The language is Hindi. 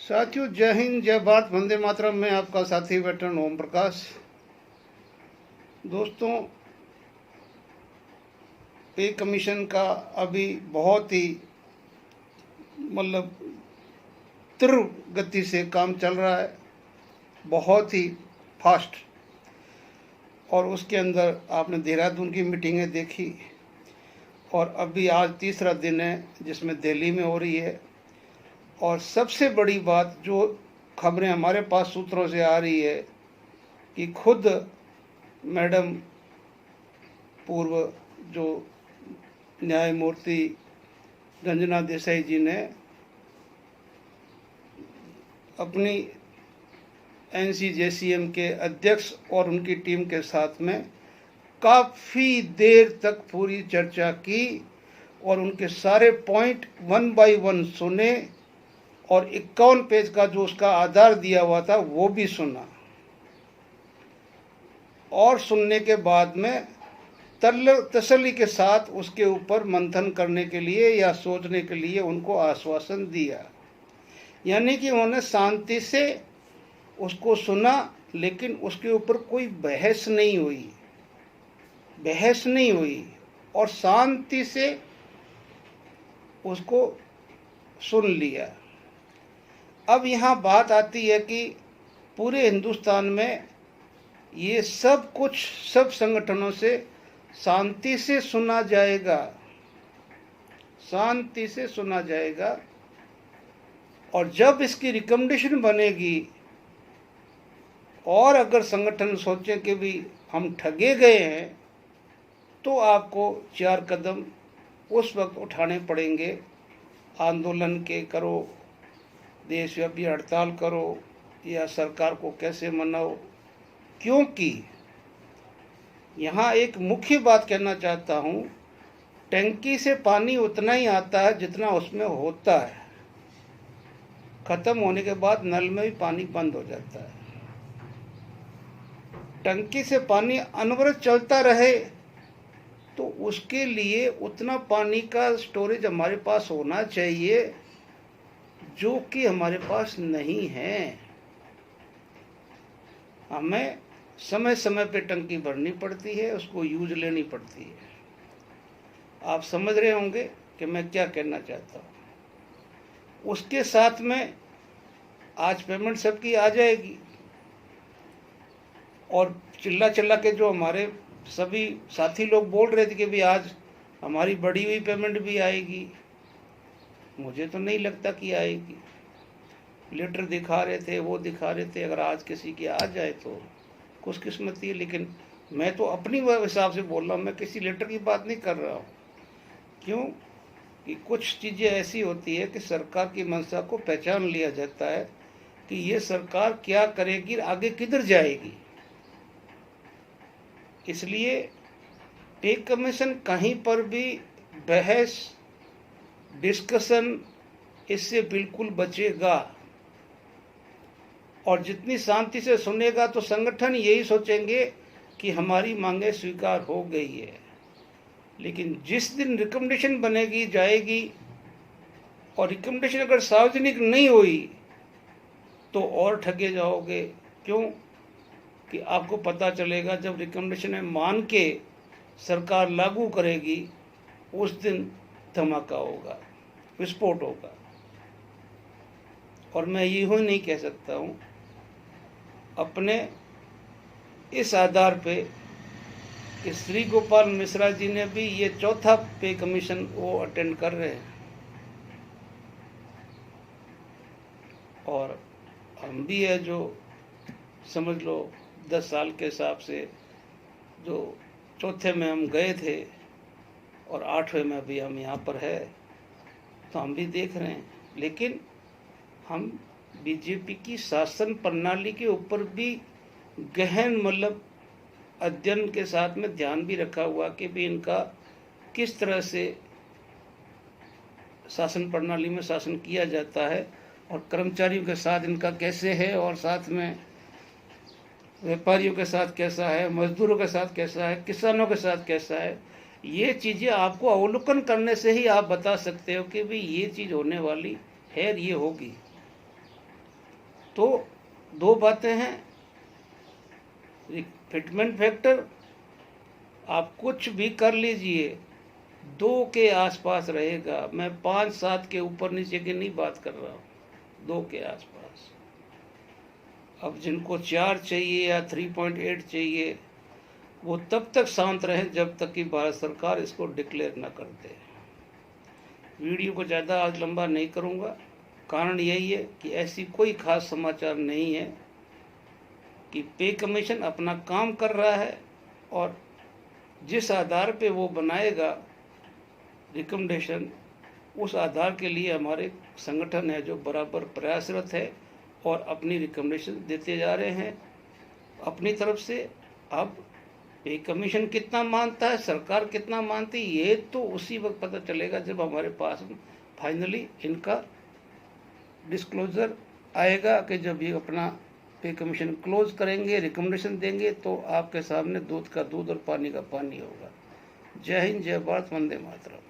साथियों, जय हिंद, जय भारत, वंदे मातरम। में आपका साथी वेटरन ओम प्रकाश। दोस्तों, पे कमीशन का अभी बहुत ही तीव्र गति से काम चल रहा है, बहुत ही फास्ट। और उसके अंदर आपने देहरादून की मीटिंगें देखी और अभी आज तीसरा दिन है जिसमें दिल्ली में हो रही है। और सबसे बड़ी बात जो खबरें हमारे पास सूत्रों से आ रही है कि खुद मैडम पूर्व जो न्यायमूर्ति रंजना देसाई जी ने अपनी NCJCM के अध्यक्ष और उनकी टीम के साथ में काफ़ी देर तक पूरी चर्चा की और उनके सारे पॉइंट 1 बाय 1 सुने और 51 पेज का जो उसका आधार दिया हुआ था वो भी सुना। और सुनने के बाद में तसल्ली के साथ उसके ऊपर मंथन करने के लिए या सोचने के लिए उनको आश्वासन दिया। यानी कि उन्होंने शांति से उसको सुना, लेकिन उसके ऊपर कोई बहस नहीं हुई और शांति से उसको सुन लिया। अब यहाँ बात आती है कि पूरे हिंदुस्तान में ये सब कुछ सब संगठनों से शांति से सुना जाएगा और जब इसकी रिकमेंडेशन बनेगी और अगर संगठन सोचे कि भी हम ठगे गए हैं तो आपको 4 कदम उस वक्त उठाने पड़ेंगे। आंदोलन के करो, देशव्यापी हड़ताल करो या सरकार को कैसे मनाओ। क्योंकि यहाँ एक मुख्य बात कहना चाहता हूँ, टंकी से पानी उतना ही आता है जितना उसमें होता है। खत्म होने के बाद नल में भी पानी बंद हो जाता है। टंकी से पानी अनवरत चलता रहे तो उसके लिए उतना पानी का स्टोरेज हमारे पास होना चाहिए जो कि हमारे पास नहीं है। हमें समय समय पे टंकी भरनी पड़ती है, उसको यूज लेनी पड़ती है। आप समझ रहे होंगे कि मैं क्या कहना चाहता हूँ। उसके साथ में आज पेमेंट सबकी आ जाएगी और चिल्ला के जो हमारे सभी साथी लोग बोल रहे थे कि भी आज हमारी बढ़ी हुई पेमेंट भी आएगी, मुझे तो नहीं लगता कि आएगी। लेटर दिखा रहे थे, वो दिखा रहे थे। अगर आज किसी की आ जाए तो खुशकिस्मती है, लेकिन मैं तो अपनी हिसाब से बोल रहा हूँ, मैं किसी लेटर की बात नहीं कर रहा हूँ। क्यों कि कुछ चीज़ें ऐसी होती है कि सरकार की मंशा को पहचान लिया जाता है कि ये सरकार क्या करेगी, आगे किधर जाएगी। इसलिए पे कमीशन कहीं पर भी बहस डिस्कशन इससे बिल्कुल बचेगा। और जितनी शांति से सुनेगा तो संगठन यही सोचेंगे कि हमारी मांगें स्वीकार हो गई है। लेकिन जिस दिन रिकमेंडेशन बनेगी जाएगी और रिकमेंडेशन अगर सार्वजनिक नहीं हुई तो और ठगे जाओगे। क्यों कि आपको पता चलेगा जब रिकमेंडेशन में मान के सरकार लागू करेगी उस दिन धमाका होगा, विस्फोट होगा। और मैं यूँ नहीं कह सकता हूँ, अपने इस आधार पे कि श्री गोपाल मिश्रा जी ने भी ये 4था पे कमीशन वो अटेंड कर रहे हैं और हम भी है जो समझ लो 10 साल के हिसाब से जो 4थे में हम गए थे और 8वें में अभी हम यहाँ पर है, तो हम भी देख रहे हैं। लेकिन हम बीजेपी की शासन प्रणाली के ऊपर भी गहन अध्ययन के साथ में ध्यान भी रखा हुआ कि भी इनका किस तरह से शासन प्रणाली में शासन किया जाता है और कर्मचारियों के साथ इनका कैसे है और साथ में व्यापारियों के साथ कैसा है, मजदूरों के साथ कैसा है, किसानों के साथ कैसा है। ये चीज़ें आपको अवलोकन करने से ही आप बता सकते हो कि भी ये चीज़ होने वाली है, ये होगी। तो दो बातें हैं, फिटमेंट फैक्टर आप कुछ भी कर लीजिए 2 के आसपास रहेगा। मैं 5-7 के ऊपर नीचे की नहीं बात कर रहा हूँ, 2 के आसपास। अब जिनको 4 चाहिए या 3.8 चाहिए वो तब तक शांत रहें जब तक कि भारत सरकार इसको डिक्लेयर न कर दे। वीडियो को ज़्यादा आज लंबा नहीं करूँगा, कारण यही है कि ऐसी कोई खास समाचार नहीं है कि पे कमीशन अपना काम कर रहा है और जिस आधार पे वो बनाएगा रिकमेंडेशन, उस आधार के लिए हमारे संगठन है जो बराबर प्रयासरत है और अपनी रिकमेंडेशन देते जा रहे हैं अपनी तरफ से। अब पे कमीशन कितना मानता है, सरकार कितना मानती है, ये तो उसी वक्त पता चलेगा जब हमारे पास फाइनली इनका डिस्क्लोजर आएगा कि जब ये अपना पे कमीशन क्लोज करेंगे, रिकमेंडेशन देंगे, तो आपके सामने दूध का दूध और पानी का पानी होगा। जय हिंद, जय भारत, वंदे मातरम।